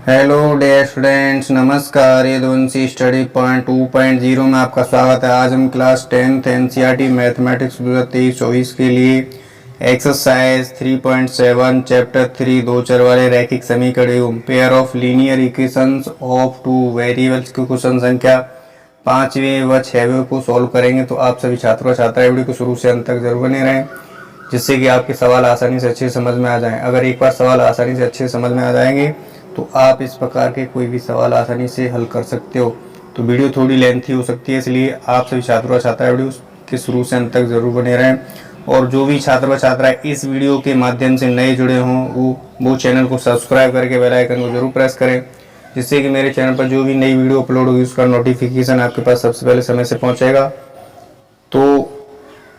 Hello dear students, नमस्कार। Yaduvanshi study point 2.0 में आपका स्वागत है। आज हम क्लास 10th एनसीईआरटी मैथमेटिक्स 2023-24 के लिए एक्सरसाइज 3.7 चैप्टर 3 दो चर वाले रैखिक समीकरण एवं pair of linear equations of two variables के क्वेश्चन संख्या 5वें व 6वें को सॉल्व करेंगे। तो आप सभी छात्रों छात्राएं वीडियो को शुरू से अंत तक जरूर बने रहें, जिससे कि आपके सवाल आसानी से अच्छे समझ में आ जाएं। अगर एक बार सवाल आसानी से अच्छे समझ में आ जाएंगे तो आप इस प्रकार के कोई भी सवाल आसानी से हल कर सकते हो। तो वीडियो थोड़ी लेंथी हो सकती है, इसलिए आप सभी छात्रों छात्राएं वीडियो के शुरू से अंत तक जरूर बने रहें। और जो भी छात्र छात्राएं इस वीडियो के माध्यम से नए जुड़े हों वो चैनल को सब्सक्राइब करके बेल आइकन को जरूर प्रेस करें, जिससे कि मेरे चैनल पर जो भी नई वीडियो अपलोड होगी उसका नोटिफिकेशन आपके पास सबसे पहले समय से पहुँचेगा। तो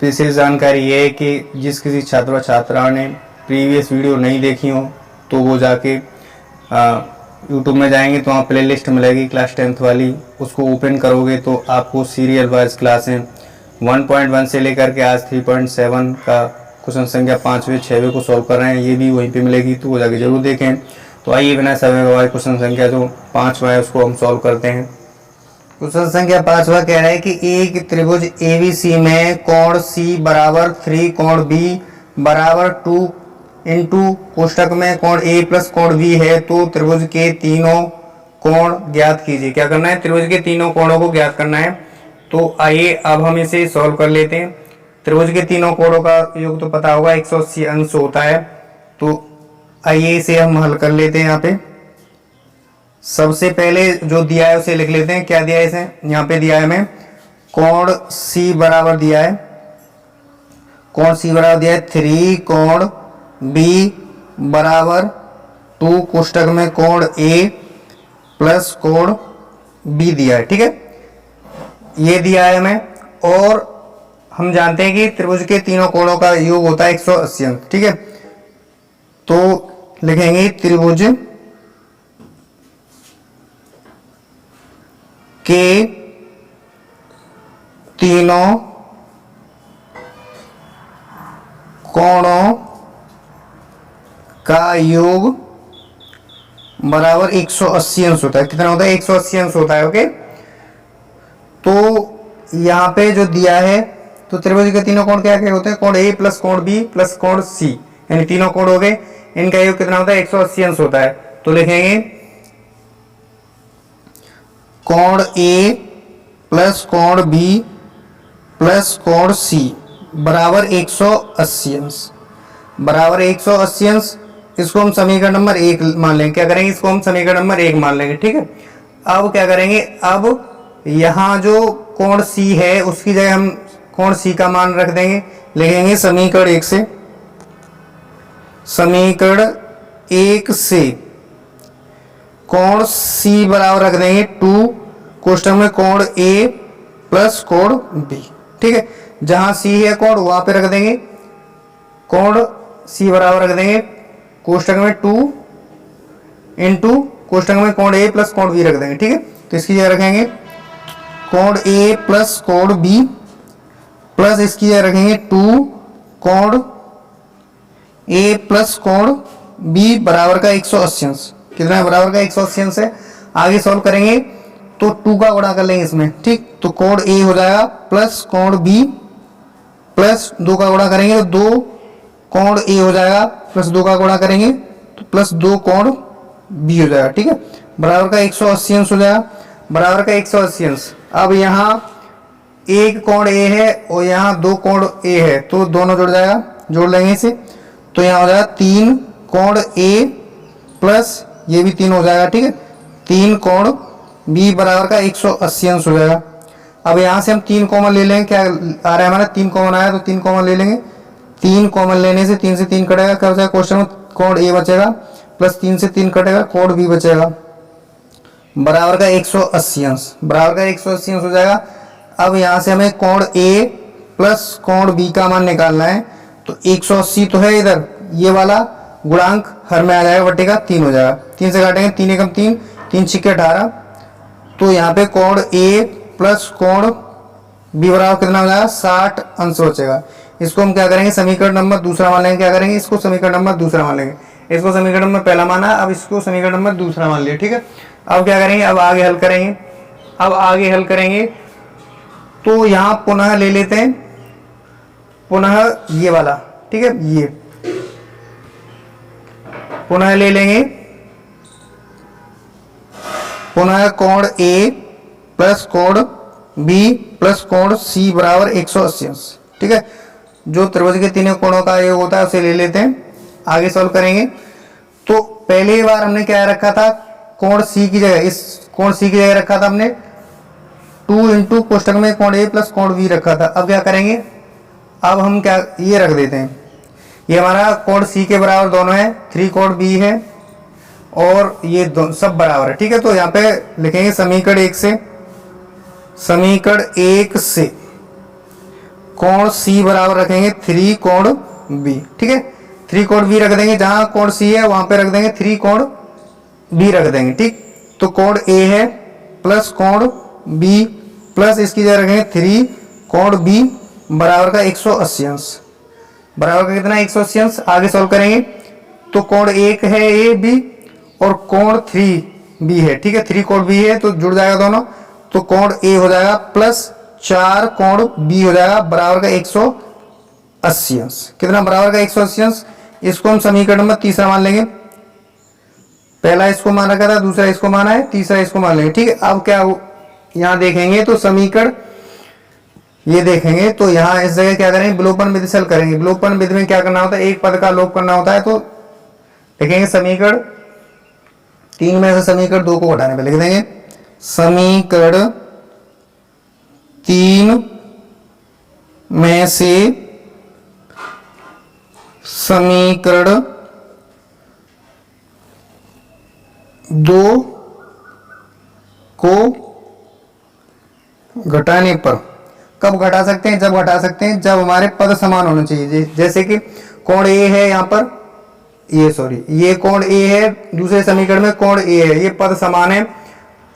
विशेष जानकारी ये है कि जिस किसी छात्र छात्रा ने प्रीवियस वीडियो नहीं देखी हो तो वो जाके यूट्यूब में जाएंगे तो वहाँ प्ले लिस्ट मिलेगी क्लास 10th वाली, उसको ओपन करोगे तो आपको सीरियल वाइज क्लासें 1.1 से लेकर के आज 3.7 का क्वेश्चन संख्या 5वें 6वें को सॉल्व कर रहे हैं, ये भी वहीं पे मिलेगी, तो वो जाके जरूर देखें। तो आइए बिना समय गवाए क्वेश्चन संख्या जो 5वां है उसको हम सॉल्व करते हैं। क्वेश्चन संख्या 5वां कह रहा है कि एक त्रिभुज ABC में कोण C बराबर 3 कोण B बराबर 2 इंटू कोष्टक में कोण A प्लस कोण B है, तो त्रिभुज के तीनों कोण ज्ञात कीजिए। क्या करना है? त्रिभुज के तीनों कोणों को ज्ञात करना है। तो आइए अब हम इसे सॉल्व कर लेते हैं। त्रिभुज के तीनों कोणों का योग तो पता होगा 180 अंश होता है। तो आइए इसे हम हल कर लेते हैं। यहाँ पे सबसे पहले जो दिया है उसे लिख लेते हैं। क्या दिया है इसे? यहाँ पे दिया है हमें कोण C बराबर दिया है, कोण C बराबर दिया है 3 कोण B बराबर 2 कोष्टक में कोण A प्लस कोण B दिया है। ठीक है, ये दिया है हमें। और हम जानते हैं कि त्रिभुज के तीनों कोणों का योग होता है 180 अंश। ठीक है, तो लिखेंगे त्रिभुज के तीनों कोणों का योग बराबर 180 अंश होता है। कितना होता है? 180 अंश होता है। ओके, तो यहाँ पे जो दिया है, तो त्रिभुज के तीनों कोण क्या क्या होते हैं? कोण A प्लस कोण B प्लस कोण C, यानी तीनों कोण हो गए, इनका योग कितना होता है? 180 अंश होता है। तो लिखेंगे कोण A प्लस कोण B प्लस कोण C बराबर 180 अंश, बराबर 180 अंश। इसको हम समीकरण नंबर 1 मान लेंगे। क्या करेंगे? इसको हम समीकरण नंबर 1 मान लेंगे। ठीक है, अब क्या करेंगे? अब यहाँ जो कोण C है उसकी जगह हम कोण C का मान रख देंगे। लिखेंगे समीकरण 1 से, समीकरण 1 से कोण C बराबर रख देंगे 2 कोष्टक में कोण A प्लस कोण B। ठीक है, जहां C है कोण वहां पे रख देंगे कोण C बराबर रख देंगे कोष्टक में 2 इंटू कोष्टक में कोण A प्लस कोण B रख देंगे। ठीक है, तो इसकी जगह रखेंगे कोण A प्लस कोण B प्लस इसकी जगह रखेंगे 2 कोण A प्लस कोण B बराबर का 180 अंश। कितना है? बराबर का 180 अंश है। आगे सॉल्व करेंगे तो 2 का गुणा कर लेंगे इसमें। ठीक, तो कोण A हो जाएगा प्लस कोण B प्लस 2 का गुणा करेंगे तो 2 कोण A हो जाएगा, प्लस 2 का गुणा करेंगे तो प्लस 2 कोण B हो जाएगा। ठीक है, बराबर का 180 अंश हो जाएगा, बराबर का 180 अंश। अब यहाँ एक कोण A है और यहाँ 2 कोण A है, तो दोनों जुड़ जाएगा, जोड़ लेंगे इसे। तो यहाँ हो जाएगा 3 कोण A प्लस ये भी 3 हो जाएगा। ठीक है, 3 कोण B बराबर का 180 अंश हो जाएगा। अब यहाँ से हम 3 कॉमन ले लेंगे। क्या आ रहा है हमारा? 3 कॉमन आया, तो 3 कॉमन ले लेंगे। 3 कॉमन लेने से 3 से 3 कटेगा, क्या बचेगा? क्वेश्चन में कोण A बचेगा प्लस 3 से 3 कटेगा, कोण B बचेगा, बराबर का 180 अंश, बराबर का 180 अंश हो जाएगा। अब यहाँ से हमें कोण A प्लस कोण B का मान निकालना है। तो 180 तो है इधर, ये वाला गुणांक हर में आ जाएगा, बटेगा 3 हो जाएगा। 3 से काटेंगे 3 एकम 3, 3 छिक्के 18। तो यहाँ पे कोण A प्लस कोण B बराबर कितना हो जाएगा? 60 अंश बचेगा। इसको हम क्या करेंगे? समीकरण नंबर दूसरा मान लेंगे। क्या करेंगे? इसको समीकरण नंबर दूसरा मान लेंगे। इसको समीकरण में पहला माना, अब इसको समीकरण में दूसरा मान लिया, ठीक है। अब क्या करेंगे, अब आगे हल करेंगे। अब आगे हल करेंगे तो यहां पुनः ले लेते हैं, पुनः ये वाला, ठीक है, ये पुनः ले लेंगे, पुनः कोण ए प्लस कोण बी प्लस कोण सी बराबर 180 अंश, ठीक है। जो त्रिभुज के तीनों कोणों का योग होता है उसे ले लेते हैं, आगे सॉल्व करेंगे। तो पहली बार हमने क्या रखा था, कोण सी की जगह, इस कोण सी की जगह रखा था हमने 2 इंटू कोष्टक में कोण ए प्लस कोण बी रखा था। अब क्या करेंगे, अब हम क्या ये रख देते हैं, ये हमारा कोण सी के बराबर दोनों है, 3 कोण बी है और ये सब बराबर है, ठीक है। तो यहाँ पे लिखेंगे समीकरण 1 से, समीकरण 1 से कोण सी बराबर रखेंगे 3 कोण बी, ठीक है। 3 कोण बी रख देंगे, जहां कोण सी है वहां पे रख देंगे 3 कोण बी रख देंगे, ठीक। तो कोण ए है प्लस कोण बी प्लस इसकी जगह रखेंगे 3 कोण बी बराबर का 180 अंश, बराबर का कितना 180 अंश। आगे सॉल्व करेंगे तो कोण 1 है ए बी और कोण 3 बी है, ठीक है। 3 कोण बी है तो जुड़ जाएगा दोनों, तो कोण ए हो जाएगा प्लस 4 कोण बी हो जाएगा बराबर का 180 अंश। कितना बराबर का 180 अंश। इसको हम समीकरण में तीसरा मान लेंगे, पहला इसको मान रखा था, दूसरा इसको माना है, तीसरा इसको मान लेंगे, ठीक है। अब क्या यहां देखेंगे तो समीकरण ये देखेंगे तो यहां इस जगह क्या करेंगे, विलोपन विधि से हल करेंगे। विलोपन विधि में क्या करना होता है, एक पद का लोप करना होता है। तो लिखेंगे समीकरण 3 में से समीकरण 2 को घटाने पे लिख देंगे समीकरण 3 में से समीकरण 2 को घटाने पर, कब घटा सकते हैं, जब घटा सकते हैं जब हमारे पद समान होने चाहिए। जैसे कि कोण ए है यहाँ पर, ये कोण ए है, दूसरे समीकरण में कोण ए है, ये पद समान है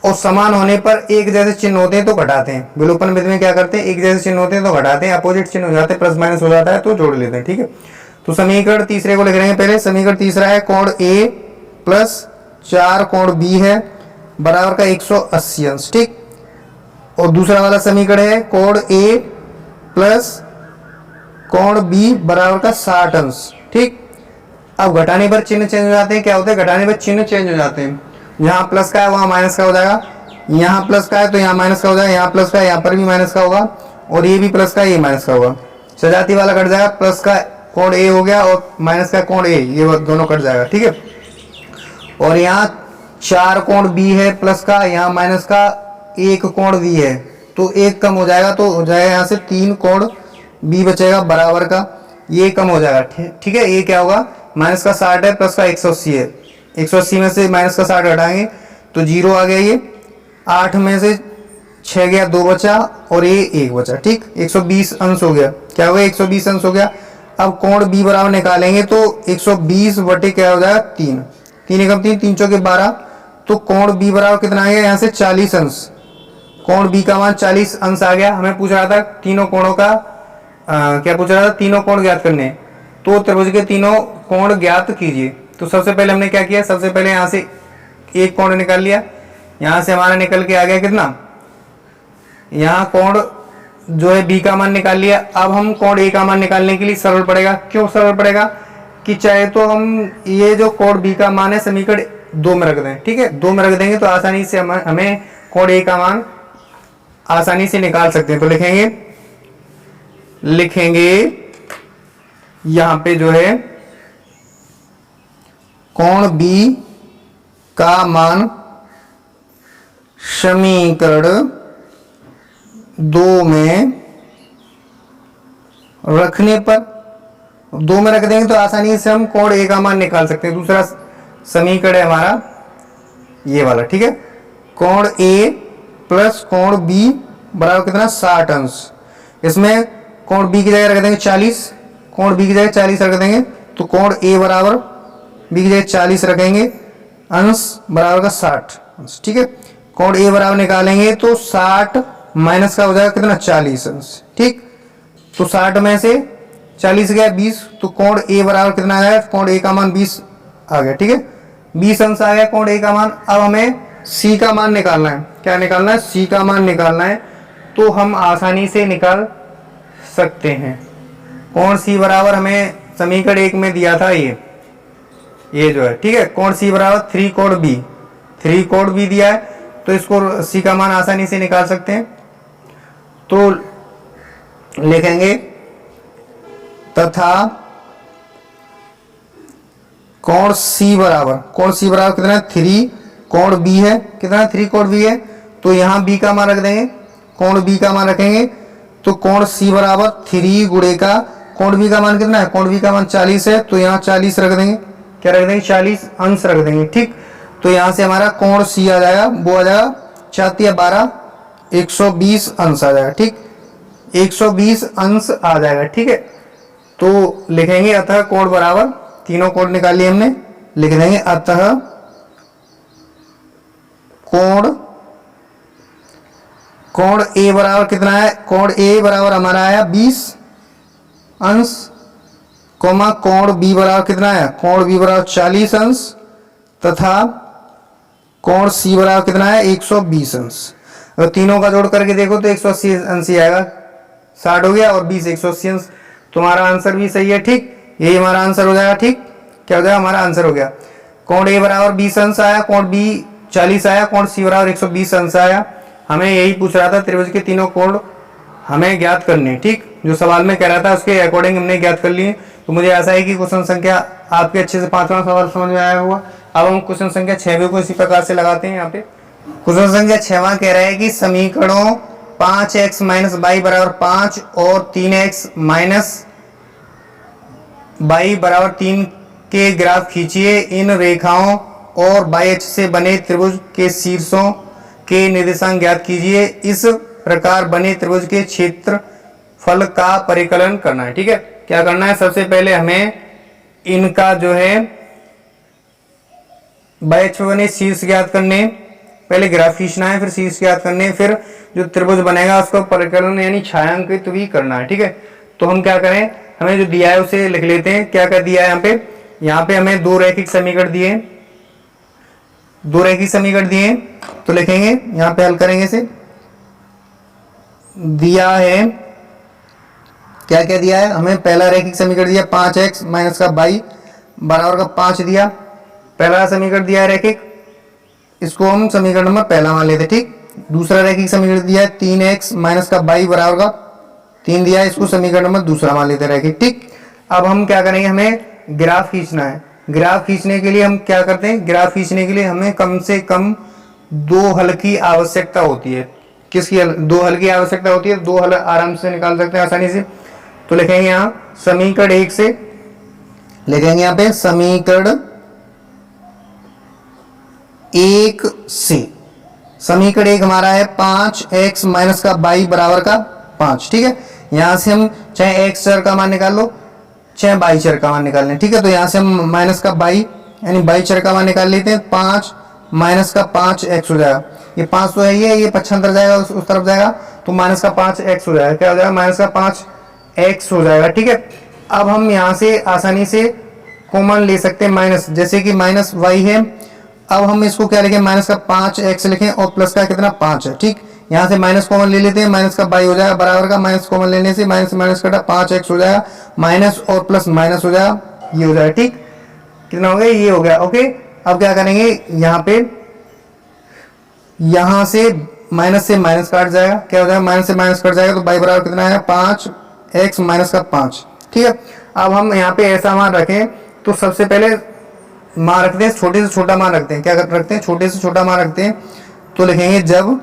और समान होने पर एक जैसे चिन्ह होते हैं तो घटाते हैं। विलोपन विधि में क्या करते हैं, एक जैसे चिन्ह होते हैं तो घटाते हैं, अपोजिट चिन्ह हो जाते हैं, प्लस माइनस हो जाता है तो जोड़ लेते हैं, ठीक है। तो समीकरण तीसरे को लिख रहे हैं पहले, समीकरण तीसरा है कोण ए प्लस 4 कोण बी है बराबर का 180 अंश, ठीक। और दूसरा वाला समीकरण है कोण ए प्लस कोण बी बराबर का 60 अंश, ठीक। अब घटाने पर चिन्ह चेंज हो जाते हैं, क्या होता है, घटाने पर चिन्ह चेंज हो जाते हैं। यहाँ प्लस का है वहां माइनस का हो जाएगा, यहाँ प्लस का है तो यहाँ माइनस का हो जाएगा, यहाँ प्लस का है यहाँ पर भी माइनस का होगा और ये भी प्लस का है, ये माइनस का होगा। सजाती वाला कट जाएगा, प्लस का कोण ए हो गया और माइनस का कोण ए, ये दोनों कट जाएगा, ठीक है। और यहाँ 4 कोण बी है प्लस का, यहाँ माइनस का 1 कोण बी है तो 1 कम हो जाएगा, तो हो जाएगा यहाँ से 3 कोण बी बचेगा बराबर का, ये कम हो जाएगा, ठीक है। ये क्या होगा, माइनस का 60 है प्लस का 180 है, 180 में से माइनस का 60 हटाएंगे तो 0 आ गया, ये 8 में से 6 गया, 2 बचा और ये 1 बचा, ठीक। 120 अंश हो गया, क्या हो गया, 120 अंश हो गया। अब कोण बी बराबर निकालेंगे तो 120 बटे क्या हो जाएगा 3, 3 एकम 3, 3 चौके 12, तो कोण बी बराबर कितना आ गया यहाँ से 40 अंश। कोण बी का मान 40 अंश आ गया। हमें पूछ रहा था तीनों कोणों का क्या पूछ रहा था, तीनों कोण ज्ञात करने, तो त्रिभुज के तीनों कोण ज्ञात कीजिए। तो सबसे पहले हमने क्या किया, सबसे पहले यहाँ से एक कोण निकाल लिया, यहाँ से हमारा निकल के आ गया कितना, यहाँ कोण जो है बी का मान निकाल लिया। अब हम कोण ए का मान निकालने के लिए सरल पड़ेगा, क्यों सरल पड़ेगा कि चाहे तो हम ये जो कोण बी का मान है समीकरण 2 में रख दें, ठीक है। 2 में रख देंगे तो आसानी से हमें कोण ए का मान आसानी से निकाल सकते हैं। तो लिखेंगे यहां पे जो है कोण बी का मान समीकरण 2 में रखने पर, 2 में रख देंगे तो आसानी से हम कोण ए का मान निकाल सकते हैं। दूसरा समीकरण है हमारा ये वाला, ठीक है। कोण ए प्लस कोण बी बराबर कितना 60 अंश। इसमें कोण बी की जगह रख देंगे 40, कोण बी की जगह 40 रख देंगे तो कोण ए बराबर बी की जगह 40 रखेंगे, अंश बराबर का 60 अंश, ठीक है। कोण ए बराबर निकालेंगे तो 60 माइनस का हो जाएगा कितना 40 अंश, ठीक। तो 60 में से 40 गया 20, तो कोण ए बराबर कितना आया, कोण ए का मान 20 आ गया। ठीक है, 20 अंश आ गया कोण ए का मान। अब हमें सी का मान निकालना है। क्या निकालना है? सी का मान निकालना है। तो हम आसानी से निकाल सकते हैं। कोण सी बराबर हमें समीकरण 1 में दिया था ये जो है। ठीक है, कोण सी बराबर 3 कोण बी, 3 कोण बी दिया है, तो इसको सी का मान आसानी से निकाल सकते हैं। तो लिखेंगे तथा कोण सी बराबर कितना है? 3 कोण बी है। कितना? 3 कोण बी है। तो यहां बी का मान रख देंगे, कोण बी का मान रखेंगे। तो कोण सी बराबर 3 गुणे का कोण बी का मान कितना है? कोण बी का मान 40 है, तो यहाँ 40 रख देंगे। क्या रख देंगे? 40 अंश रख देंगे। ठीक, तो यहां से हमारा कोण सी आ जाएगा, वो आ जाएगा 4 या 12, 120 अंश आ जाएगा। ठीक, 120 अंश आ जाएगा। ठीक है, तो लिखेंगे अतः कोण बराबर, तीनों कोण निकाल लिए हमने, लिख देंगे अतः कोण ए बराबर कितना है? कोण ए बराबर हमारा आया 20 अंश, कोमा कोण बी बराबर कितना है? कोण बी बराबर 40 अंश, तथा कोण सी बराबर कितना है? 120 अंश। अगर तीनों का जोड़ करके देखो तो 180 अंश ही आएगा। 60 हो गया और 20 180 अंश। तुम्हारा आंसर भी सही है। ठीक, यही हमारा आंसर हो जाएगा। ठीक, क्या हो जाएगा? हमारा आंसर हो गया। कोण ए बराबर 20 अंश आया, कोण बी 40 आया, कोण सी बराबर 120 अंश आया। हमें यही पूछ रहा था, त्रिभुज के तीनों कोण हमें ज्ञात करने। ठीक, जो सवाल में कह रहा था उसके अकॉर्डिंग हमने ज्ञात कर लिए। तो मुझे ऐसा है कि क्वेश्चन संख्या आपके अच्छे से 5वां सवाल समझ में आया हुआ। अब हम क्वेश्चन संख्या 6 को इसी प्रकार से लगाते हैं। यहाँ पे क्वेश्चन संख्या 6वां कह रहा है कि समीकरणों 5x - y बराबर 5 और 3x - y बराबर 3 के ग्राफ खींचिए। इन रेखाओं और बाह्य अक्ष से बने त्रिभुज के शीर्षों के निर्देशांक ज्ञात कीजिए। इस प्रकार बने त्रिभुज के क्षेत्रफल का परिकलन करना है। ठीक है, क्या करना है? सबसे पहले हमें इनका जो है बाह्य अक्ष बने शीर्ष ज्ञात करने, पहले ग्राफ खींचना है, फिर शीर्ष ज्ञात करने, फिर जो त्रिभुज बनेगा उसको परिकलन यानी छायांकित भी करना है। ठीक है, तो हम क्या करें? हमें जो दिया है उसे लिख लेते हैं। क्या क्या दिया है यहाँ पे? यहाँ पे हमें 2 रैखिक समीकरण दिए, 2 रैखिक समीकरण दिए, तो लिखेंगे यहाँ पे हल करेंगे इसे। दिया है, क्या क्या दिया है हमें? पहला रैखिक समीकरण दिया 5x - y बराबर का 5 दिया, पहला समीकरण दिया है रैखिक, इसको हम समीकरण नंबर पहला मान लेते। ठीक, दूसरा रैखिक समीकरण दिया है 3x - y बराबर का 3 दिया है, इसको समीकरण नंबर दूसरा मान लेते रैखिक। ठीक, अब हम क्या करेंगे? हमें ग्राफ खींचना है। ग्राफ खींचने के लिए हम क्या करते हैं? ग्राफ खींचने के लिए हमें कम से कम 2 हल की आवश्यकता होती है। किसकी? 2 हल की आवश्यकता होती है। 2 हल आराम से निकाल सकते हैं आसानी से। तो लिखेंगे यहाँ समीकरण 1 से, लिखेंगे यहाँ पे समीकरण 1 से। समीकरण 1 हमारा है 5x - y बराबर का 5। ठीक है, यहां से हम चाहे x चर का मान निकाल लो, चाहे y चर का मान निकाल लें। ठीक है, तो यहां से हम माइनस का y यानी y चर का मान निकाल लेते हैं। 5 - का 5x हो जाएगा। ये 5 तो है, ये पक्षांतर जाएगा, उस तरफ जाएगा, तो -5x हो जाएगा। क्या हो जाएगा? -5x हो जाएगा। ठीक है, अब हम यहाँ से आसानी से कॉमन ले सकते हैं माइनस, जैसे कि -y है। अब हम इसको क्या लिखें? -5x लिखें और प्लस का कितना? 5 है। ठीक, यहाँ से माइनस कॉमन ले लेते हैं, माइनस का y हो जाएगा बराबर का माइनस कॉमन लेने से माइनस कटा 5x हो जाएगा, माइनस और प्लस माइनस हो जाएगा, ये हो जाएगा। ठीक, कितना हो गया? ये हो गया। ओके, अब क्या करेंगे? यहाँ पे यहाँ से माइनस से माइनस काट जाएगा। क्या हो जाएगा? माइनस से माइनस कट जाएगा, तो y बराबर कितना है? 5x - का 5। ठीक है, अब हम यहाँ पे ऐसा मान रखें, तो सबसे पहले मान रखते हैं छोटे से छोटा मान रखते हैं। क्या रखते हैं? छोटे से छोटा मान रखते हैं। तो लिखेंगे जब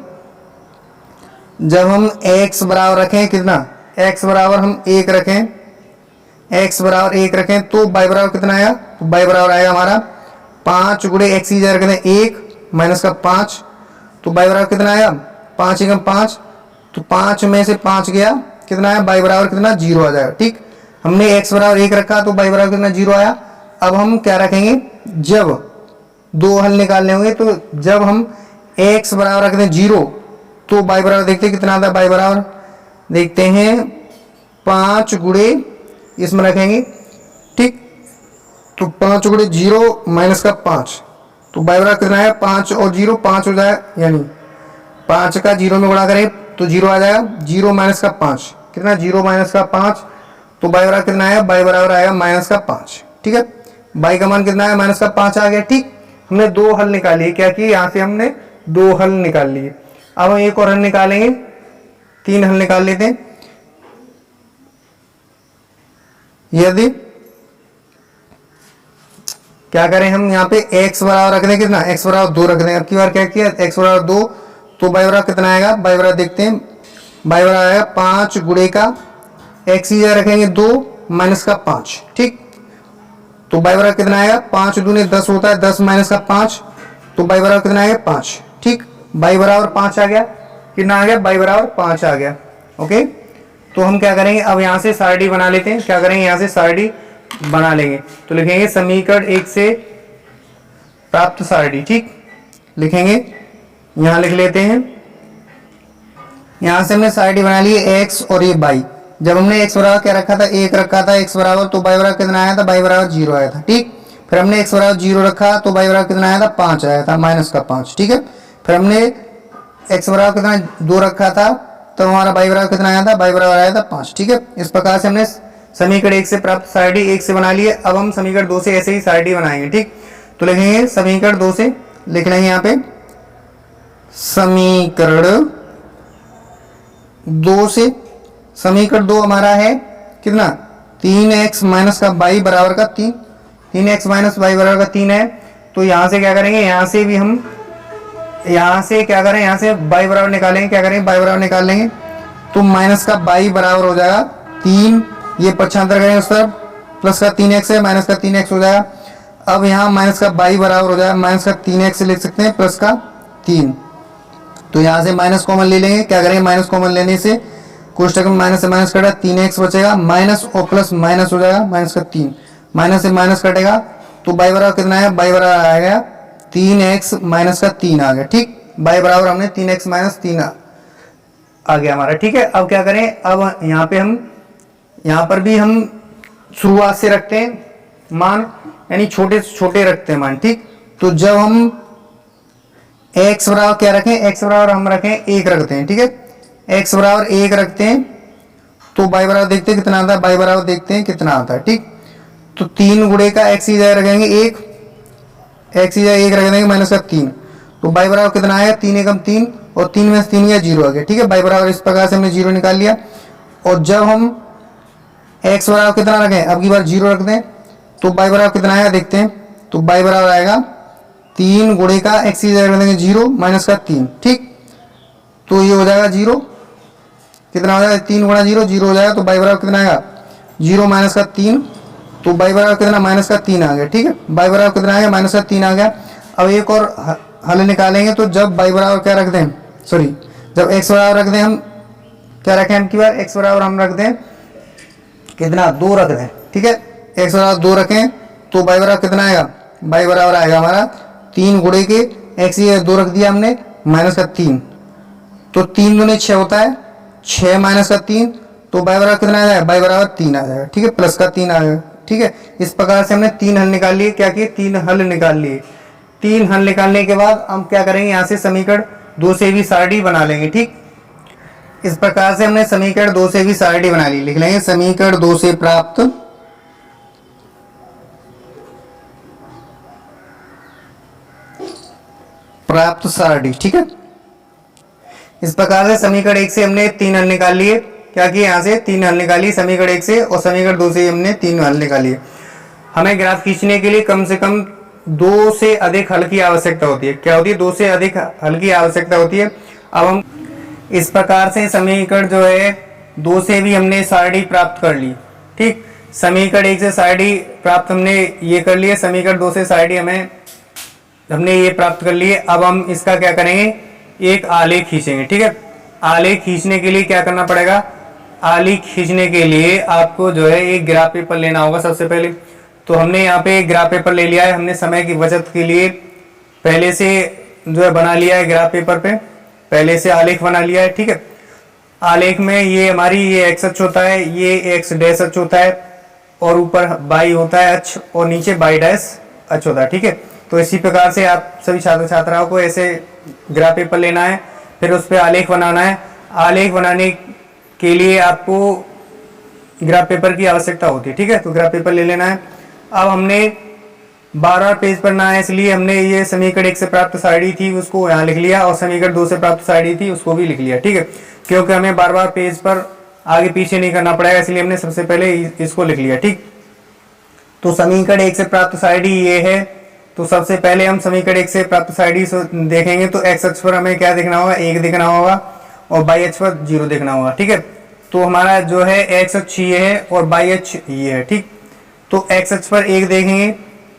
हम x बराबर रखें कितना? x बराबर हम 1 रखें, x बराबर 1 रखें, तो y बराबर कितना आएगा? तो y बराबर आएगा हमारा 5 गुणे x की जगह रखते हैं 1 माइनस का 5, तो y बराबर कितना आएगा? 5 एकम 5, तो 5 में से 5 गया, कितना आया? y बराबर कितना? 0 आ जाएगा। ठीक, हमने x बराबर 1 रखा, तो y बराबर कितना? 0 आया। अब हम क्या रखेंगे? जब 2 हल निकालने होंगे, तो जब हम x बराबर रखते हैं 0, तो y बराबर देखते हैं कितना आता है? y बराबर देखते हैं 5 गुणे इसमें रखेंगे। ठीक, तो 5 गुणे 0 माइनस का 5, तो बाई बराबर कितना है 5 और 0 5 हो जाए, यानी 5 का 0 में गुणा करें तो 0 आ जाएगा, 0 माइनस का 5 कितना 0 माइनस का 5, तो बाई बराबर कितना है, बाई बराबर आएगा माइनस का 5। ठीक है, बाई का मान कितना है माइनस का 5 आ गया। ठीक, हमने दो हल निकाली, क्या किए यहाँ से हमने दो हल निकाल लिए। अब हम एक और हल निकालेंगे, 3 हल निकाल लेते हैं। यदि क्या करें हम यहाँ पे x बराबर रख दें, कितना x बराबर 2 रख दें। अब की बार क्या किया, x बराबर 2, तो बाई बराबर कितना आएगा, बाई बराबर देखते हैं, बाई बराबर आएगा 5 गुणे का x ही रखेंगे 2 माइनस का 5। ठीक, तो बाई बराबर कितना आएगा, 5 दूने 10 होता है, 10 माइनस का 5, तो बाई बराबर कितना आएगा 5। ठीक, बाई बराबर 5 आ गया, कितना आ गया, बाई बराबर 5 आ गया। ओके, तो हम क्या करेंगे, अब यहाँ से सारणी बना लेते हैं। क्या करेंगे, यहाँ से सारणी बना लेंगे, तो लिखेंगे समीकरण 1 से प्राप्त सारणी। ठीक, लिखेंगे, यहाँ लिख लेते हैं। यहाँ से हमने सारणी बना ली x और ये बाई। जब हमने x बराबर क्या रखा था, 1 रखा था x बराबर, तो बाई बराबर कितना आया था, बाई बराबर 0 आया था। ठीक, फिर हमने x बराबर 0 रखा तो बाई बराबर कितना आया था, 5 आया था, माइनस का 5। ठीक है, फिर हमने x बराबर कितना 2 रखा था, तो हमारा बाई बराबर कितना आया था, बाई बराबर आया था 5। ठीक है, इस प्रकार से हमने समीकरण 1 से प्राप्त सारणी 1 से बना लिए। अब हम समीकरण 2 से ऐसे ही सारणी बनाएंगे। ठीक, तो लिखेंगे समीकरण 2 से, लिख लेंगे यहाँ पे समीकरण 2 से, समीकरण 2 हमारा है कितना, 3x माइनस का बाई बराबर का 3, 3x माइनस बाई बराबर का 3 है। तो यहाँ से क्या करेंगे, यहाँ से भी हम यहाँ से क्या करें, यहाँ से बाई बराबर निकालेंगे, क्या करेंगे बाई बराबर निकाल लेंगे, तो माइनस का बाई बराबर हो जाएगा 3, ये पक्षांतर करेंगे उस तरफ, प्लस का 3x है, माइनस का 3x हो जाएगा। अब यहाँ माइनस का बाई बराबर हो जाएगा, माइनस का 3x लिख सकते हैं, प्लस का 3, तो यहाँ से माइनस कॉमन ले लेंगे। क्या करेंगे, माइनस कॉमन लेने से कोष्टक में माइनस से माइनस कटेगा, 3x बचेगा, माइनस और प्लस माइनस हो जाएगा, माइनस का 3, माइनस से माइनस कटेगा, तो बाई बराबर कितना है, बाई बराबर आएगा 3x माइनस का 3 आ गया। ठीक, बाई बराबर हमने 3x माइनस 3 आ गया हमारा। ठीक है, अब क्या करें, अब यहाँ पे हम यहाँ पर भी हम शुरुआत से रखते हैं मान, यानी छोटे छोटे रखते हैं मान। ठीक, तो जब हम x बराबर क्या रखें, x बराबर हम रखें 1 रखते हैं। ठीक है, x बराबर 1 रखते हैं, तो बाई बराबर देखते हैं कितना आता है, बाई बराबर देखते हैं कितना आता है। ठीक, तो 3 गुणे का x ही जगह रखेंगे 1, x ही जगह 1 रख देंगे, माइनस का 3, तो बाई बराबर कितना आया, 3 एकम 3, और 3 में से 3 गया 0 आ गया। ठीक है, बाई बराबर इस प्रकार से हमने 0 निकाल लिया। और जब हम x बराबर कितना रखें, अब की बार 0 रख दें, तो बाई बराबर कितना आएगा देखते हैं, तो बाई बराबर आएगा 3 गुणे का x की जगह रख देंगे 0 माइनस का 3। ठीक, तो ये हो जाएगा 0, कितना हो जाएगा 3 गुणा 0 0 हो जाएगा, तो बाई बराबर कितना आएगा 0 माइनस का 3, तो बाई बराबर कितना माइनस का 3 आ गया। ठीक है, बाई बराबर कितना आ गया, माइनस का 3 आ गया। अब एक और हल निकालेंगे, तो जब बाई बराबर क्या रख दें, सॉरी जब x बराबर रख दें, हम क्या रखें, हम की बार x बराबर हम रख दें कितना 2 रख दें। ठीक है, x बराबर 2 रखें, तो बाई बराबर कितना आएगा, बाई बराबर आएगा हमारा 3 गुणे के x ये 2 रख दिया हमने, माइनस का 3, तो 3 दूने 6 होता है, 6 माइनस का 3, तो बाई बराबर कितना आ जाएगा, बाई बराबर 3 आ जाएगा। ठीक है, प्लस का 3 आ जाएगा। ठीक है, इस प्रकार से हमने 3 हल निकाल लिए। क्या किए, 3 हल निकाल लिए। 3 हल निकालने के बाद हम क्या करेंगे, यहाँ से समीकरण 2 से भी सारणी बना लेंगे। ठीक, इस प्रकार से हमने समीकरण 2 से भी सारणी बना ली। लिख लेंगे समीकरण 2 से प्राप्त सारणी। ठीक है, इस प्रकार से समीकरण 1 से हमने 3 हल निकाल लिए। क्या किए, यहाँ से 3 हल निकाली समीकरण 1 से, और समीकरण 2 से हमने 3 हल निकाली। हमें ग्राफ खींचने के लिए कम से कम 2 से अधिक हल की आवश्यकता होती है। क्या होती है, 2 से अधिक हल की आवश्यकता होती है। अब हम इस प्रकार से समीकरण जो है 2 से भी हमने सारणी प्राप्त कर ली। ठीक, समीकरण 1 से सारणी प्राप्त हमने ये कर लिए, समीकरण 2 से सारणी हमने ये प्राप्त कर लिए। अब हम इसका क्या करेंगे, एक आलेख खींचेंगे। ठीक है, आलेख खींचने के लिए क्या करना पड़ेगा, आलेख खींचने के लिए आपको जो है एक ग्राफ पेपर लेना होगा सबसे पहले। तो हमने यहाँ पे एक ग्राफ पेपर ले लिया है, हमने समय की बचत के लिए पहले से जो है बना लिया है, ग्राफ पेपर पे पहले से आलेख बना लिया है। ठीक है, आलेख में ये हमारी ये एक्स अक्ष होता है, ये एक्स डैश अक्ष होता है, और ऊपर बाई होता है अक्ष और नीचे बाई डैश अक्ष होता है, ठीक है। तो इसी प्रकार से आप सभी छात्र छात्राओं को ऐसे ग्राफ पेपर लेना है, फिर उस पर आलेख बनाना है। आलेख बनाने के लिए आपको ग्राफ पेपर की आवश्यकता होती है, ठीक है। तो ग्राफ पेपर ले लेना है। अब हमने 12 पेज पढ़ना है, इसलिए हमने ये समीकरण 1 से प्राप्त सारणी थी उसको यहाँ लिख लिया और समीकरण 2 से प्राप्त सारणी थी उसको भी लिख लिया, ठीक है। क्योंकि हमें बार बार पेज पर आगे पीछे नहीं करना पड़ेगा, इसलिए हमने सबसे पहले इसको लिख लिया, ठीक। तो समीकरण 1 से प्राप्त सारणी ये है। तो सबसे पहले हम समीकरण 1 से प्राप्त सारणी देखेंगे। तो एक्स अक्ष पर हमें क्या देखना होगा, 1 देखना होगा और वाई अक्ष पर 0 देखना होगा, ठीक है। तो हमारा जो है एक्स अक्ष ये है और वाई अक्ष ये है, ठीक। तो एक्स अक्ष पर 1 देखेंगे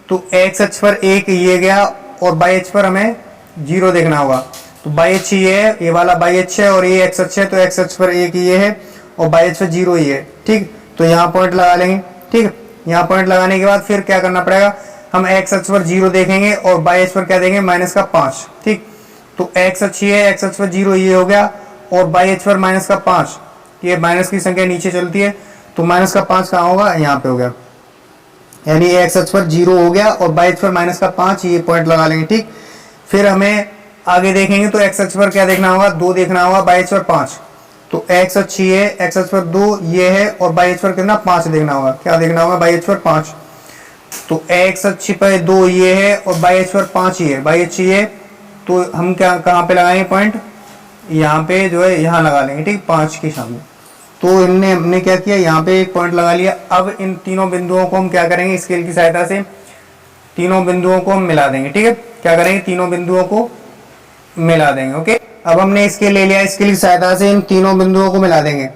तो एक्स अक्ष पर 1 ये गया और वाई अक्ष पर हमें 0 देखना होगा। तो वाई अक्ष ये है, ये वाला वाई अक्ष है और ये एक्स अक्ष है। तो एक्स अक्ष पर 1 ये है और वाई अक्ष पर 0 ये है, ठीक। तो यहाँ पॉइंट लगा लेंगे, ठीक। यहाँ पॉइंट लगाने के बाद फिर क्या करना पड़ेगा, हम एक्स अक्ष पर 0 देखेंगे और वाई अक्ष पर क्या देंगे, -5, ठीक। तो एक्स अक्ष ये है, एक्स अक्ष पर 0 ये हो गया और वाई अक्ष पर -5, ये माइनस की संख्या नीचे चलती है। तो -5 कहाँ होगा, यहाँ पे हो गया, यानी एक्स अक्ष पर 0 हो गया और वाई अक्ष पर -5, ये पॉइंट लगा लेंगे, ठीक। फिर हमें आगे देखेंगे तो एक्स अक्ष पर क्या देखना होगा, 2 देखना होगा, वाई अक्ष पर 5। तो एक्स अक्ष ये है, एक्स अक्ष पर 2 ये है और वाई अक्ष पर कितना 5 देखना होगा, क्या देखना होगा, वाई अक्ष पर 5। तो एक्स अक्ष पर 2 ये है और वाई अक्ष पर 5 ये है, वाई अक्ष ये। तो हम क्या कहाँ पे लगाएंगे पॉइंट, यहाँ पे जो है यहाँ लगा लेंगे, ठीक, 5 के सामने। तो हमने क्या किया, यहाँ पे एक पॉइंट लगा लिया। अब इन तीनों बिंदुओं को हम क्या करेंगे, स्केल की सहायता से तीनों बिंदुओं को हम मिला देंगे, ठीक है। क्या करेंगे, तीनों बिंदुओं को मिला देंगे, ओके। अब हमने स्केल ले लिया, स्केल की सहायता से इन तीनों बिंदुओं को मिला देंगे।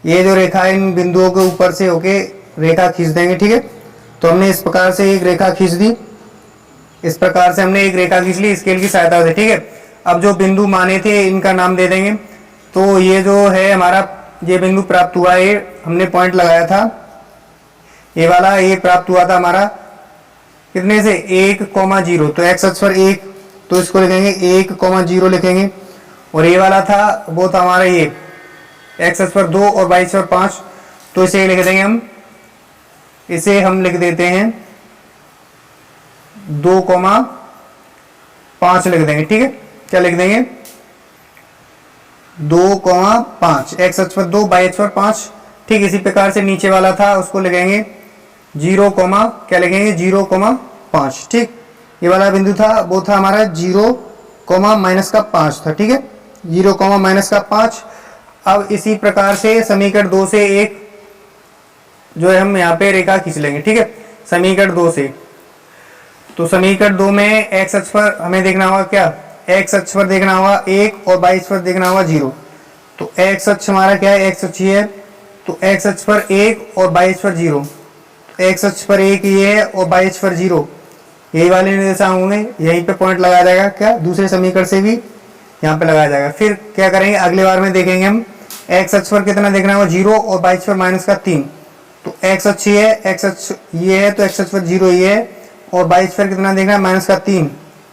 ये जो रेखा इन बिंदुओं के ऊपर से होके रेखा खींच देंगे, ठीक है। तो हमने इस प्रकार से एक रेखा खींच दी, इस प्रकार से हमने एक रेखा खींच ली स्केल की सहायता से, ठीक है। अब जो बिंदु माने थे इनका नाम दे देंगे। तो ये जो है हमारा ये बिंदु प्राप्त हुआ, ये हमने पॉइंट लगाया था, ये वाला ये प्राप्त हुआ था हमारा कितने से, 1,0। तो एक्स अक्ष पर 1, तो इसको लिखेंगे 1,0 लिखेंगे। और ये वाला था वो था हमारा ये एक्स अक्ष पर 2 और वाई अक्ष पर 5। तो इसे लिख देंगे हम, इसे हम लिख देते हैं 2,5 लिख देंगे, ठीक है। क्या लिख देंगे, 2,5, एक्स अक्ष पर 2 वाई अक्ष पर 5, ठीक। इसी प्रकार से नीचे वाला था उसको लिखेंगे 0, क्या लिखेंगे 0,5, ठीक। ये वाला बिंदु था वो था हमारा 0, -5 था, ठीक है, 0, -5। अब इसी प्रकार से समीकरण 2 से एक जो है हम यहाँ पे रेखा खींच लेंगे, ठीक है, समीकरण 2 से। तो समीकरण 2 में एक्स अक्ष पर हमें देखना होगा क्या, एक्स अक्ष पर देखना होगा 1 और वाई अक्ष पर देखना होगा 0। तो एक्स अक्ष हमारा क्या है, एक्स अक्ष ये है। तो एक्स अक्ष पर 1 और वाई अक्ष पर 0। एक्स अक्ष पर 1 ये है और वाई अक्ष पर 0, यही वाले निर्देशांक होंगे, यहीं पे पॉइंट लगाया जाएगा, क्या दूसरे समीकरण से भी यहाँ पे लगाया जाएगा। फिर क्या करेंगे, अगले बार में देखेंगे हम एक्स अक्ष पर कितना देखना होगा, 0 और वाई अक्ष पर -3। तो एक्स अक्ष ये है, एक्स अक्ष ये है, तो एक्स अक्ष पर 0 ये है और वाई अक्ष पर कितना देखना है,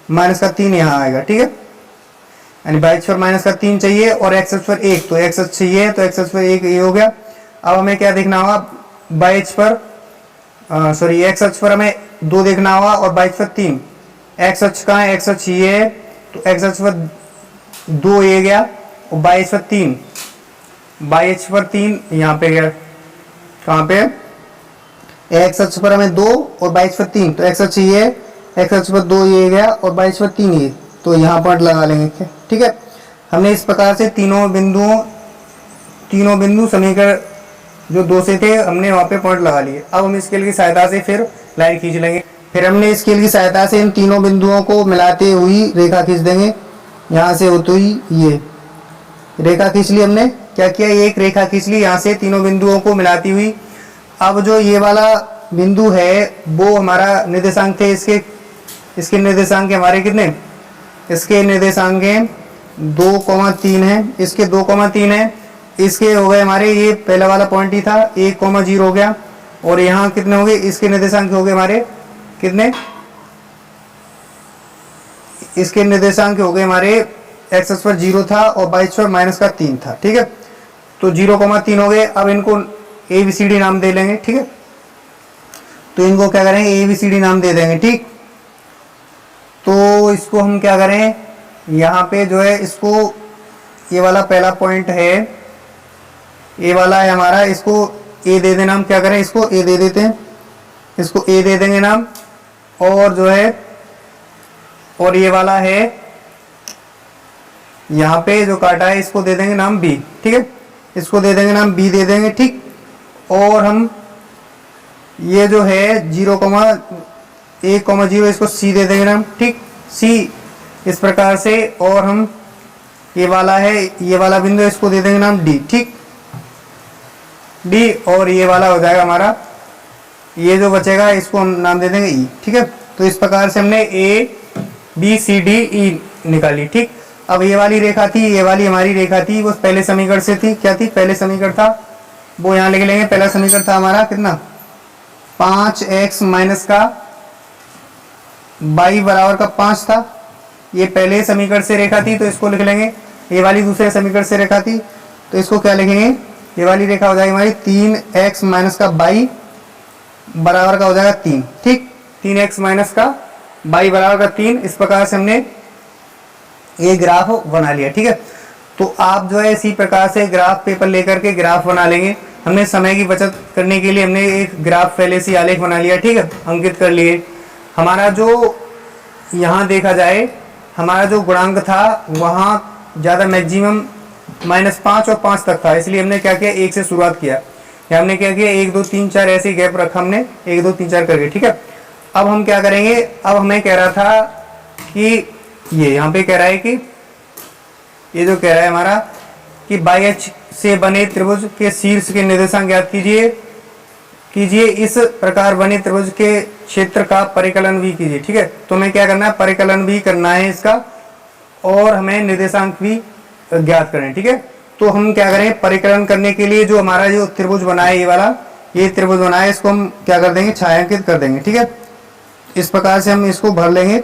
-3 यहाँ आएगा, ठीक है। यानी वाई अक्ष पर -3 चाहिए और एक्स अक्ष पर 1, तो एक्स अक्ष ये है, तो एक्स अक्ष पर 1 ये हो गया। अब हमें क्या देखना होगा, वाई अक्ष पर एक्स अक्ष पर हमें 2 देखना होगा और वाई अक्ष पर 3। एक्स अक्ष कहाँ है, एक्स अक्ष ये है, तो एक्स अक्ष पर 2 ये गया और वाई अक्ष पर 3, वाई अक्ष पर 3 यहाँ पे गया, कहाँ पे, एक्स अक्ष पर हमें 2 और वाई अक्ष पर 3। तो एक्स अक्ष ये है, एक्स अक्ष पर 2 ये गया और वाई अक्ष पर 3 ये, तो यहाँ पॉइंट लगा लेंगे, ठीक है। हमने इस प्रकार से तीनों बिंदु समीकरण जो 2 से थे हमने वहाँ पे पॉइंट लगा लिए। अब हम स्केल की सहायता से फिर लाइन खींच लेंगे। फिर हमने स्केल की सहायता से इन तीनों बिंदुओं को मिलाते हुई रेखा खींच देंगे, यहाँ से होते हुई ये रेखा खींच ली हमने। क्या किया, एक रेखा खींच ली यहाँ से तीनों बिंदुओं को मिलाती हुई। अब जो ये वाला बिंदु है वो हमारा निर्देशांक थे, इसके निर्देशांक हमारे कितने, इसके निर्देशांक 2,3 है, इसके 2,3 है, इसके हो गए हमारे, ये पहला वाला पॉइंट ही था 1,0 हो गया और यहाँ कितने हो गए, इसके निर्देशांक हो गए हमारे कितने, इसके निर्देशांक हो गए हमारे एक्स अक्ष पर 0 था और वाई अक्ष पर -3 था, ठीक है। तो 0,3 हो गए। अब इनको ABCD नाम दे लेंगे, ठीक है। तो इनको क्या करेंगे, ABCD नाम दे देंगे। ठीक, तो इसको हम क्या करें, यहाँ पे जो है इसको, ये वाला पहला पॉइंट है, ये वाला है हमारा, इसको A दे देना। हम क्या करें, इसको A दे देते हैं, इसको A दे देंगे नाम। और जो है, और ये वाला है यहाँ पे जो काटा है, इसको दे देंगे नाम B। ठीक है, इसको दे देंगे नाम B दे देंगे। ठीक, और हम ये जो है 0,1,0 इसको C दे देंगे नाम। ठीक, C इस प्रकार से। और हम ये वाला है, ये वाला बिंदु, इसको दे देंगे नाम D। ठीक, D। और ये वाला हो जाएगा हमारा, ये जो बचेगा इसको हम नाम दे देंगे E। ठीक है, तो इस प्रकार से हमने ABCDE निकाली। ठीक, अब ये वाली रेखा थी, ये वाली हमारी रेखा थी, वो पहले समीकरण से थी। क्या थी, पहले समीकरण था, वो यहाँ लिख लेंगे। पहला समीकरण था हमारा कितना, 5x माइनस का y बराबर का 5 था। ये पहले समीकरण से रेखा थी, तो इसको लिख लेंगे। ये वाली दूसरे समीकरण से रेखा थी, तो इसको क्या लिखेंगे, ये वाली रेखा हो जाएगी हमारी 3x माइनस का y बराबर का हो जाएगा 3। ठीक, 3x माइनस का y बराबर का 3। इस प्रकार से हमने ये ग्राफ बना लिया। ठीक है, तो आप जो है इसी प्रकार से ग्राफ पेपर लेकर के ग्राफ बना लेंगे। हमने समय की बचत करने के लिए हमने एक ग्राफ पहले से आलेख बना लिया। ठीक है, अंकित कर लिए। हमारा जो यहाँ देखा जाए, हमारा जो गुणांक था वहाँ ज़्यादा मैक्सिमम -5 और 5 तक था, इसलिए हमने क्या किया, 1 से शुरुआत किया। या हमने क्या किया, 1 2 3 4 ऐसे गैप रखा हमने, 1 2 3 4 करके। ठीक है, अब हम क्या करेंगे, अब हमें कह रहा था कि ये यहाँ पे कह रहा है कि ये जो कह रहा है हमारा कि BH से बने त्रिभुज के शीर्ष के निर्देशांक ज्ञात कीजिए इस प्रकार बने त्रिभुज के क्षेत्र का परिकलन भी कीजिए। ठीक है, तो हमें क्या करना है, परिकलन भी करना है इसका, और हमें निर्देशांक भी ज्ञात करने। ठीक है, तो हम क्या करें, परिकलन करने के लिए जो हमारा जो त्रिभुज बना है, ये वाला ये त्रिभुज बना है, इसको हम क्या कर देंगे, छायांकित कर देंगे। ठीक है, इस प्रकार से हम इसको भर लेंगे।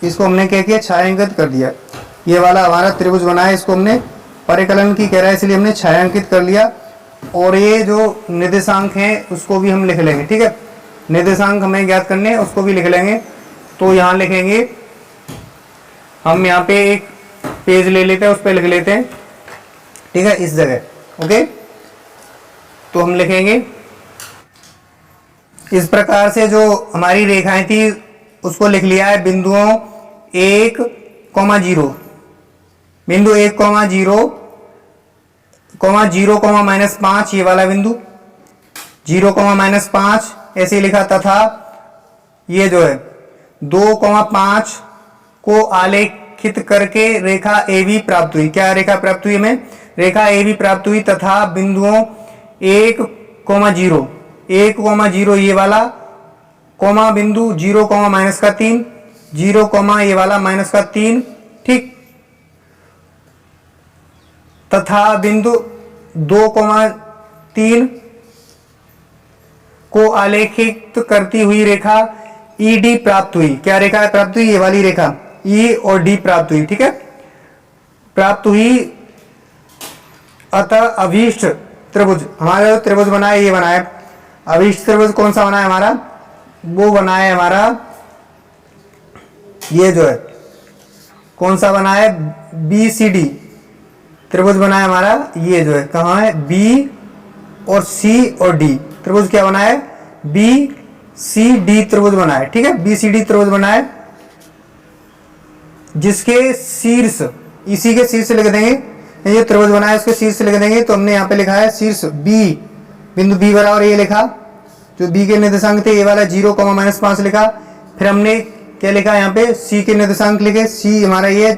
इसको हमने क्या किया, छायांकित कर दिया। ये वाला हमारा त्रिभुज बना है, इसको हमने परिकलन की कह रहा है, इसलिए हमने छायांकित कर लिया। और ये जो निर्देशांक हैं उसको भी हम लिख लेंगे। ठीक है, निर्देशांक हमें ज्ञात करने हैं, उसको भी लिख लेंगे। तो यहाँ लिखेंगे हम, यहाँ पे एक पेज ले लेते हैं, उस पर लिख लेते हैं। ठीक है, इस जगह। ओके, तो हम लिखेंगे इस प्रकार से, जो हमारी रेखाएं थी उसको लिख लिया है। बिंदुओं 1,0, बिंदु 1,0, -5, ये वाला बिंदु 0,-5 ऐसे लिखा, तथा ये जो है 2,5 को आलेखित करके रेखा AB प्राप्त हुई। क्या रेखा प्राप्त हुई हमें, रेखा AB प्राप्त हुई, तथा बिंदुओं 1,0 ये वाला, कोमा बिंदु 0,-3, 0, ये वाला -3। ठीक, तथा बिंदु 2,3 को आलेखित करती हुई रेखा ED प्राप्त हुई। क्या रेखा प्राप्त हुई, ये वाली रेखा E और D प्राप्त हुई। ठीक है, प्राप्त हुई। अतः अभीष्ट त्रिभुज, हमारा जो त्रिभुज बना है, ये बना है अभीष्ट त्रिभुज। कौन सा बना है हमारा, वो बना है हमारा, ये जो है कौन सा बना है, BCD त्रिभुज बना है हमारा। ये जो है कहाँ है, B और C और D त्रिभुज क्या बना है, BCD त्रिभुज बना है। ठीक है, BCD त्रिभुज बना है, जिसके शीर्ष, इसी के शीर्ष लिख देंगे। ये त्रिभुज बना है, उसके शीर्ष लिख देंगे। तो हमने यहाँ पे लिखा है शीर्ष B, बिंदु B बराबर ये लिखा, जो B के निर्देशांक थे, ये वाला 0,-5 लिखा। फिर हमने क्या लिखा, यहाँ पे C के निर्देशांक लिखे, C हमारा ये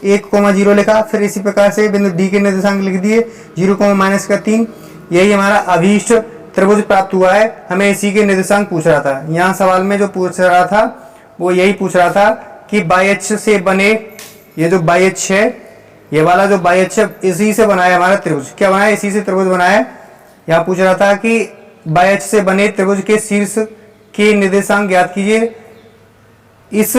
1,0 लिखा। फिर इसी प्रकार से बिंदु D के निर्देशांक लिख दिए, 0,-3। यही हमारा अभीष्ट त्रिभुज प्राप्त हुआ है। हमें इसी के निर्देशांक पूछ रहा था। यहाँ सवाल में जो पूछ रहा था वो यही पूछ रहा था कि BH से बने, ये जो BH है, ये वाला जो BH है, इसी से बना है हमारा त्रिभुज। क्या बना है, इसी से त्रिभुज बना है। यहाँ पूछ रहा था कि BH से बने त्रिभुज के शीर्ष के निर्देशांक ज्ञात कीजिए, इस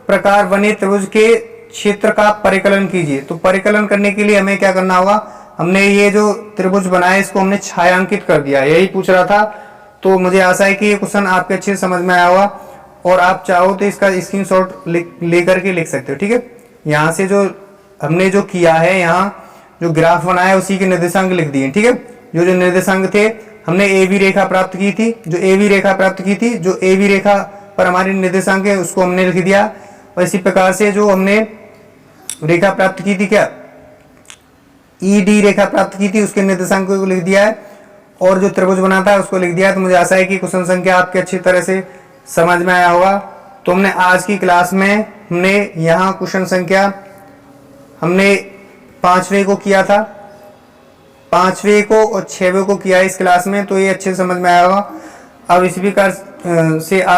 प्रकार बने त्रिभुज के क्षेत्र का परिकलन कीजिए। तो परिकलन करने के लिए हमें क्या करना होगा, हमने ये जो त्रिभुज बनाया इसको हमने छायांकित कर दिया, यही पूछ रहा था। तो मुझे आशा है कि ये क्वेश्चन आपके अच्छे से समझ में आया होगा, और आप चाहो तो इसका स्क्रीनशॉट लेकर के लिख सकते हो। ठीक है, यहाँ से जो हमने जो किया है, यहाँ जो ग्राफ बनाया है उसी के निर्देशांक लिख दिए। ठीक है, जो निर्देशांक थे, हमने ए बी रेखा प्राप्त की थी, जो ए बी रेखा पर हमारे निर्देशांक है उसको हमने लिख दिया। और इसी प्रकार से जो हमने रेखा प्राप्त की थी, क्या ई डी रेखा प्राप्त की थी, उसके निर्देशांक को लिख दिया है, और जो त्रिभुज बना था उसको लिख दिया है। तो मुझे आशा है कि क्वेश्चन संख्या आपके अच्छी तरह से समझ में आया होगा। तो हमने आज की क्लास में हमने यहाँ क्वेश्चन संख्या हमने 5वें को किया था, 5वें को और 6वें को किया इस क्लास में, तो ये अच्छे से समझ में आया होगा। अब इसी प्रकार से